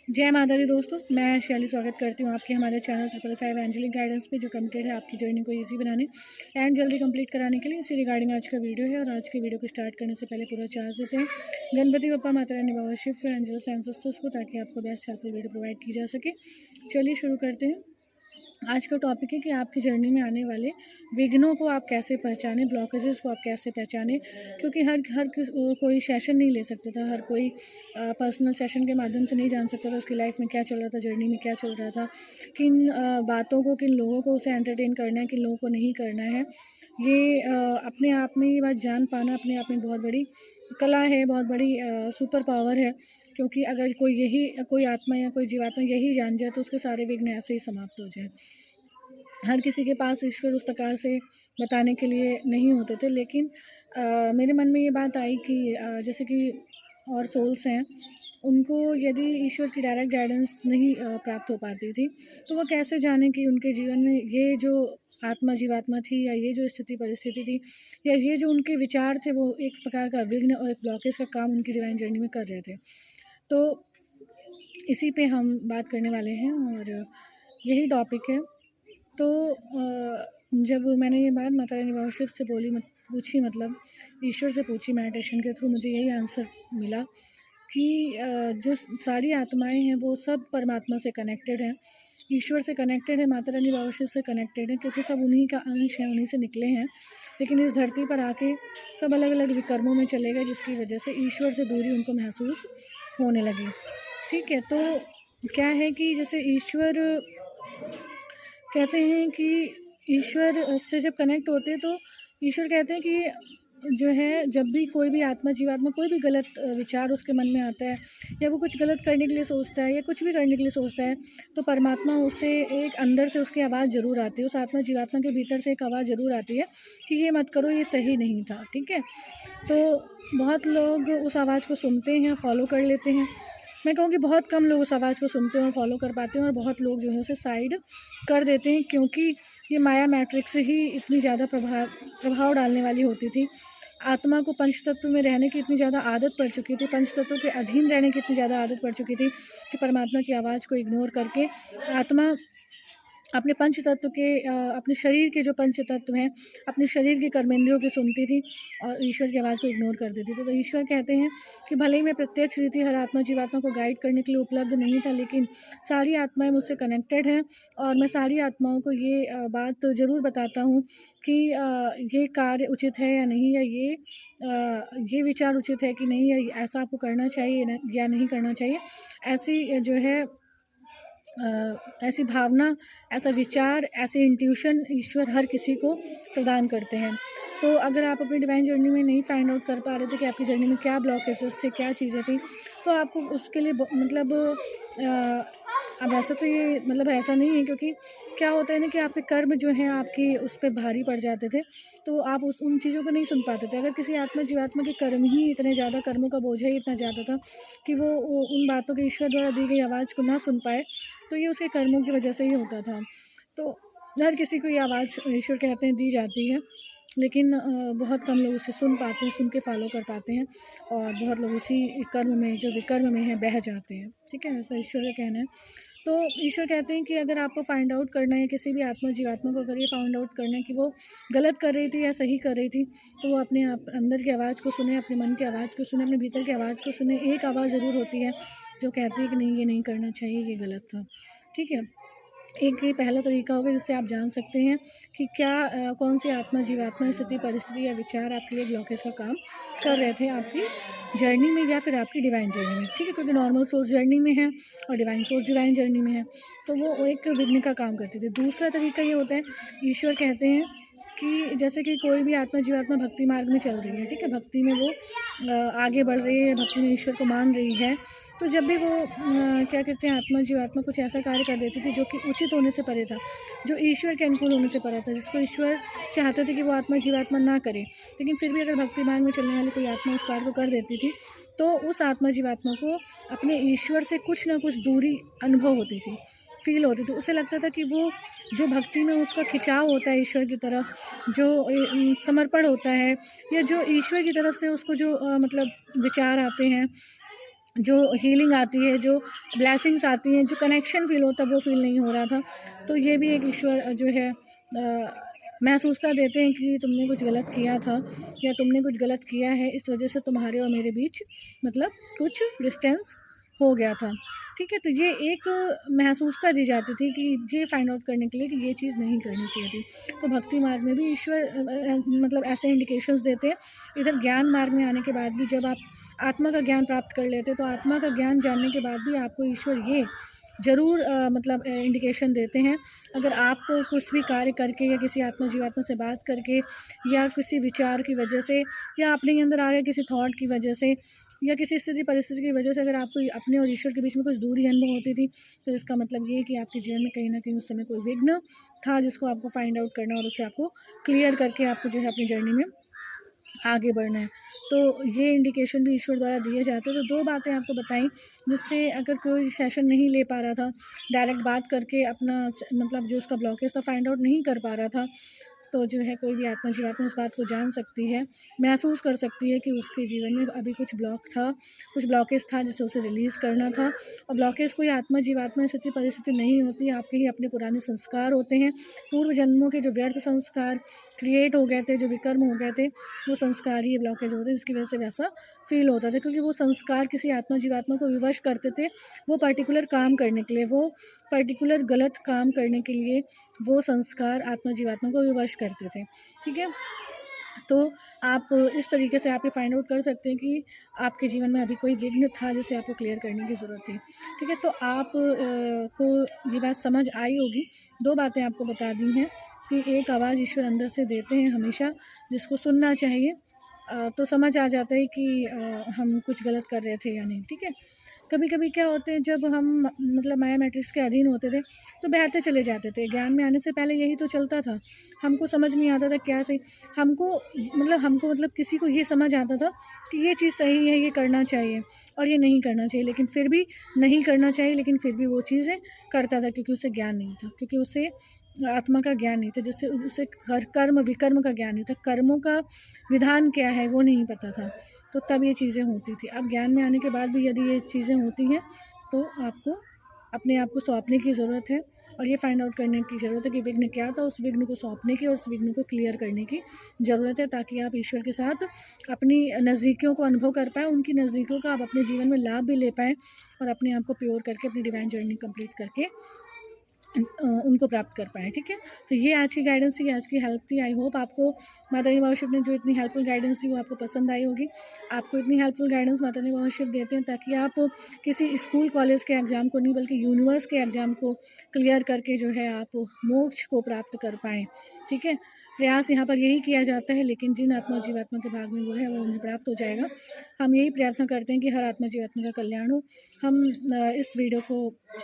जय माता दी दोस्तों, मैं शैली स्वागत करती हूँ आपके हमारे चैनल 555 एंजलिक गाइडेंस पे, जो कमिटेड है आपकी जर्नी को इजी बनाने एंड जल्दी कंप्लीट कराने के लिए। इसी रिगार्डिंग आज का वीडियो है। और आज के वीडियो को स्टार्ट करने से पहले पूरा चार्ज देते हैं गणपति बप्पा, माता रानी, बाबा शिव को, एंजल्स एंसेस्टर्स को, ताकि आपको बेस्ट हेल्पफुल वीडियो प्रोवाइड की जा सके। चलिए शुरू करते हैं। आज का टॉपिक है कि आपकी जर्नी में आने वाले विघ्नों को आप कैसे पहचानें, ब्लॉकेजेस को आप कैसे पहचानें। क्योंकि हर कोई सेशन नहीं ले सकता था, हर कोई पर्सनल सेशन के माध्यम से नहीं जान सकता था उसकी लाइफ में क्या चल रहा था, जर्नी में क्या चल रहा था, किन बातों को, किन लोगों को उसे एंटरटेन करना है, किन लोगों को नहीं करना है। ये अपने आप में ये बात जान पाना अपने आप में बहुत बड़ी कला है, बहुत बड़ी सुपर पावर है। क्योंकि अगर कोई आत्मा या कोई जीवात्मा यही जान जाए तो उसके सारे विघ्न ऐसे ही समाप्त हो जाए। हर किसी के पास ईश्वर उस प्रकार से बताने के लिए नहीं होते थे, लेकिन मेरे मन में ये बात आई कि जैसे कि और सोल्स हैं, उनको यदि ईश्वर की डायरेक्ट गाइडेंस नहीं प्राप्त हो पाती थी तो वो कैसे जाने कि उनके जीवन में ये जो आत्मा जीवात्मा थी, या ये जो स्थिति परिस्थिति थी, या ये जो उनके विचार थे, वो एक प्रकार का विघ्न और एक ब्लॉकेज का काम उनकी डिवाइन जर्नी में कर रहे थे। तो इसी पे हम बात करने वाले हैं और यही टॉपिक है। तो जब मैंने ये बात माता रानी बाबा शिव से पूछी, मतलब ईश्वर से पूछी, मेडिटेशन के थ्रू मुझे यही आंसर मिला कि जो सारी आत्माएं हैं वो सब परमात्मा से कनेक्टेड हैं, ईश्वर से कनेक्टेड है, माता रानी बाबा शिव से कनेक्टेड है, क्योंकि सब उन्हीं का अंश है, उन्हीं से निकले हैं। लेकिन इस धरती पर आके सब अलग अलग विकर्मों में चले गए, जिसकी वजह से ईश्वर से दूरी उनको महसूस होने लगी। ठीक है, तो क्या है कि जैसे ईश्वर कहते हैं कि ईश्वर से जब कनेक्ट होते हैं तो ईश्वर कहते हैं कि जो है, जब भी कोई भी आत्मा जीवात्मा कोई भी गलत विचार उसके मन में आता है, या वो कुछ गलत करने के लिए सोचता है, या कुछ भी करने के लिए सोचता है, तो परमात्मा उसे एक अंदर से उसकी आवाज़ ज़रूर आती है, उस आत्मा जीवात्मा के भीतर से एक आवाज़ ज़रूर आती है कि ये मत करो, ये सही नहीं था। ठीक है, तो बहुत लोग उस आवाज़ को सुनते हैं, फॉलो कर लेते हैं। मैं कहूँगी बहुत कम लोग उस आवाज़ को सुनते हैं और फॉलो कर पाते हैं, और बहुत लोग जो है उसे साइड कर देते हैं, क्योंकि ये माया मैट्रिक्स ही इतनी ज़्यादा प्रभाव डालने वाली होती थी। आत्मा को पंच तत्व में रहने की इतनी ज़्यादा आदत पड़ चुकी थी, पंच तत्व के अधीन रहने की इतनी ज़्यादा आदत पड़ चुकी थी कि परमात्मा की आवाज़ को इग्नोर करके आत्मा अपने पंच तत्व के अपने शरीर के जो पंच तत्व हैं, अपने शरीर के कर्मेंद्रियों की सुनती थी और ईश्वर की आवाज़ को इग्नोर कर देती थी। तो ईश्वर कहते हैं कि भले ही मैं प्रत्यक्ष रीति हर आत्मा जीवात्मा को गाइड करने के लिए उपलब्ध नहीं था, लेकिन सारी आत्माएं मुझसे कनेक्टेड हैं, और मैं सारी आत्माओं को ये बात ज़रूर बताता हूँ कि ये कार्य उचित है या नहीं, या ये विचार उचित है कि नहीं, या ऐसा आपको करना चाहिए या नहीं करना चाहिए। ऐसी जो है ऐसी भावना, ऐसा विचार, ऐसे इंट्यूशन ईश्वर हर किसी को प्रदान करते हैं। तो अगर आप अपनी डिवाइन जर्नी में नहीं फाइंड आउट कर पा रहे थे कि आपकी जर्नी में क्या ब्लॉकेजेस थे, क्या चीज़ें थी, तो आपको उसके लिए मतलब अब ऐसा तो ये मतलब ऐसा नहीं है, क्योंकि क्या होता है ना कि आपके कर्म जो हैं आपकी उस पर भारी पड़ जाते थे, तो आप उन चीज़ों को नहीं सुन पाते थे। अगर किसी आत्मा जीवात्मा के कर्म ही इतने ज़्यादा, कर्मों का बोझ ही इतना ज़्यादा था कि वो उन बातों के ईश्वर द्वारा दी गई आवाज़ को ना सुन पाए, तो ये उसके कर्मों की वजह से ही होता था। तो हर किसी को ये आवाज़ ईश्वर कहते हैं दी जाती है, लेकिन बहुत कम लोग उसे सुन पाते हैं, सुन के फॉलो कर पाते हैं, और बहुत लोग उसी कर्म में, जो विकर्म में है, बह जाते हैं। ठीक है, ऐसा ईश्वर का कहना है। तो ईश्वर कहते हैं कि अगर आपको फाइंड आउट करना है, किसी भी आत्मा जीवात्मा को अगर ये फाइंड आउट करना है कि वो गलत कर रही थी या सही कर रही थी, तो वो अपने आप अंदर की आवाज़ को सुने, अपने मन की आवाज़ को सुने, अपने भीतर की आवाज़ को सुने। एक आवाज़ ज़रूर होती है जो कहती है कि नहीं, ये नहीं करना चाहिए, ये गलत था। ठीक है, एक ये पहला तरीका होगा जिससे आप जान सकते हैं कि क्या कौन सी आत्मा जीवात्मा स्थिति परिस्थिति या विचार आपके लिए ब्लॉकेज का काम कर रहे थे आपकी जर्नी में, या फिर आपकी डिवाइन जर्नी में। ठीक है, क्योंकि नॉर्मल सोर्स जर्नी में है और डिवाइन सोर्स डिवाइन जर्नी में है, तो वो एक विघ्न का काम करती थी। दूसरा तरीका ये होता है, ईश्वर कहते हैं कि जैसे कि कोई भी आत्मा जीवात्मा भक्ति मार्ग में चल रही है, ठीक है, भक्ति में वो आगे बढ़ रही है, भक्ति में ईश्वर को मान रही है, तो जब भी वो क्या कहते हैं, आत्मा जीवात्मा कुछ ऐसा कार्य कर देती थी जो कि उचित होने से परे था, जो ईश्वर के अनुकूल होने से परे था, जिसको ईश्वर चाहते थे कि वो आत्मा जीवात्मा ना करे, लेकिन फिर भी अगर भक्ति मार्ग में चलने वाली कोई आत्मा उस कार्य को कर देती थी, तो उस आत्मा जीवात्मा को अपने ईश्वर से कुछ ना कुछ दूरी अनुभव होती थी, फील होती थी। उसे लगता था कि वो जो भक्ति में उसका खिंचाव होता है ईश्वर की तरफ, जो समर्पण होता है, या जो ईश्वर की तरफ से उसको जो मतलब विचार आते हैं, जो हीलिंग आती है, जो ब्लेसिंग्स आती हैं, जो कनेक्शन फ़ील होता है वो फ़ील नहीं हो रहा था। तो ये भी एक ईश्वर जो है महसूसता देते हैं कि तुमने कुछ गलत किया था या तुमने कुछ गलत किया है, इस वजह से तुम्हारे और मेरे बीच मतलब कुछ डिस्टेंस हो गया था। ठीक है, तो ये एक महसूसता दी जाती थी कि ये फाइंड आउट करने के लिए कि ये चीज़ नहीं करनी चाहिए थी। तो भक्ति मार्ग में भी ईश्वर मतलब ऐसे इंडिकेशंस देते हैं। इधर ज्ञान मार्ग में आने के बाद भी जब आप आत्मा का ज्ञान प्राप्त कर लेते, तो आत्मा का ज्ञान जानने के बाद भी आपको ईश्वर ये ज़रूर मतलब इंडिकेशन देते हैं। अगर आपको कुछ भी कार्य करके या किसी आत्मा जीवात्मा से बात करके या किसी विचार की वजह से या अपने अंदर आ रहे किसी थॉट की वजह से या किसी स्थिति परिस्थिति की वजह से अगर आपको अपने और ईश्वर के बीच में कुछ दूरी अनुभव होती थी, तो इसका मतलब ये है कि आपके जीवन में कहीं ना कहीं उस समय कोई विघ्न था जिसको आपको फाइंड आउट करना और उसे आपको क्लियर करके आपको जो है अपनी जर्नी में आगे बढ़ना है। तो ये इंडिकेशन भी ईश्वर द्वारा दिए जाते हैं। तो 2 बातें आपको बताई जिससे अगर कोई सेशन नहीं ले पा रहा था, डायरेक्ट बात करके अपना मतलब जो उसका ब्लॉकेज था फाइंड आउट नहीं कर पा रहा था, तो जो है कोई भी आत्मा जीवात्मा इस बात को जान सकती है, महसूस कर सकती है कि उसके जीवन में अभी कुछ ब्लॉक था, कुछ ब्लॉकेज था जिसे उसे रिलीज़ करना था। और ब्लॉकेज कोई आत्मा जीवात्मा स्थिति परिस्थिति नहीं होती, आपके ही अपने पुराने संस्कार होते हैं। पूर्व जन्मों के जो व्यर्थ संस्कार क्रिएट हो गए थे, जो विकर्म हो गए थे, वो संस्कार ही ब्लॉकेज होते हैं जिसकी वजह से वैसा फील होता था, क्योंकि वो संस्कार किसी आत्मा जीवात्मा को विवश करते थे वो पर्टिकुलर काम करने के लिए, वो पर्टिकुलर गलत काम करने के लिए वो संस्कार आत्मा जीवात्मा को विवश करते थे। ठीक है, तो आप इस तरीके से आप ये फाइंड आउट कर सकते हैं कि आपके जीवन में अभी कोई विघ्न था जिसे आपको क्लियर करने की ज़रूरत थी। ठीक है, तो आप को ये बात समझ आई होगी। 2 बातें आपको बता दी हैं कि एक आवाज़ ईश्वर अंदर से देते हैं हमेशा, जिसको सुनना चाहिए। तो समझ आ जाता है कि हम कुछ गलत कर रहे थे या नहीं। ठीक है, कभी कभी क्या होते हैं जब हम मतलब माया मैट्रिक्स के अधीन होते थे तो बहते चले जाते थे। ज्ञान में आने से पहले यही तो चलता था, हमको समझ नहीं आता था क्या सही, हमको मतलब किसी को ये समझ आता था कि ये चीज़ सही है, ये करना चाहिए और ये नहीं करना चाहिए, लेकिन फिर भी नहीं करना चाहिए, लेकिन फिर भी वो चीज़ें करता था क्योंकि उसे ज्ञान नहीं था, क्योंकि उसे आत्मा का ज्ञान नहीं था, जिससे उसे कर्म विकर्म का ज्ञान नहीं था, कर्मों का विधान क्या है वो नहीं पता था। तो तब ये चीज़ें होती थी। अब ज्ञान में आने के बाद भी यदि ये चीज़ें होती हैं तो आपको अपने आप को सौंपने की ज़रूरत है और ये फाइंड आउट करने की ज़रूरत है कि विघ्न क्या था, उस विघ्न को सौंपने की और उस विघ्न को क्लियर करने की ज़रूरत है, ताकि आप ईश्वर के साथ अपनी नज़दीकियों को अनुभव कर पाएँ, उनकी नज़दीकियों का आप अपने जीवन में लाभ भी ले पाएँ और अपने आप को प्योर करके अपनी डिवाइन जर्नी कंप्लीट करके उनको प्राप्त कर पाएँ। ठीक है, तो ये आज की गाइडेंस थी, आज की हेल्प थी। आई होप आपको माता रानी बाबा शिव ने जो इतनी हेल्पफुल गाइडेंस दी वो आपको पसंद आई होगी। आपको इतनी हेल्पफुल गाइडेंस माता रानी बाबा शिव देते हैं ताकि आप किसी स्कूल कॉलेज के एग्ज़ाम को नहीं बल्कि यूनिवर्स के एग्ज़ाम को क्लियर करके जो है आप मोक्ष को प्राप्त कर पाएँ। ठीक है, प्रयास यहाँ पर यही किया जाता है, लेकिन जिन आत्मा जीवात्मा के भाग में वो है वो उन्हें प्राप्त हो जाएगा। हम यही प्रार्थना करते हैं कि हर आत्मा जीवात्मा का कल्याण हो। हम इस वीडियो को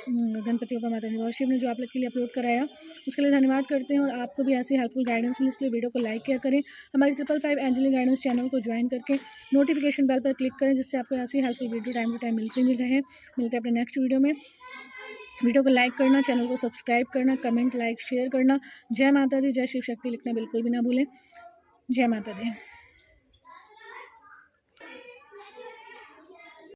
गणपति बप्पा माता रानी बाबा शिव ने जो आप लोग के लिए अपलोड कराया उसके लिए धन्यवाद करते हैं, और आपको भी ऐसी हेल्पफुल गाइडेंस मिले इसलिए वीडियो को लाइक किया करें, हमारी 555 एंजलिक गाइडेंस चैनल को ज्वाइन करके नोटिफिकेशन बेल पर क्लिक करें, जिससे आपको ऐसी helpful video time to time मिलते हैं। मिलते हैं अपने नेक्स्ट वीडियो में। वीडियो को लाइक करना, चैनल को सब्सक्राइब करना, कमेंट लाइक शेयर करना। जय माता दी, जय शिव शक्ति लिखना बिल्कुल भी ना भूलें। जय माता दी।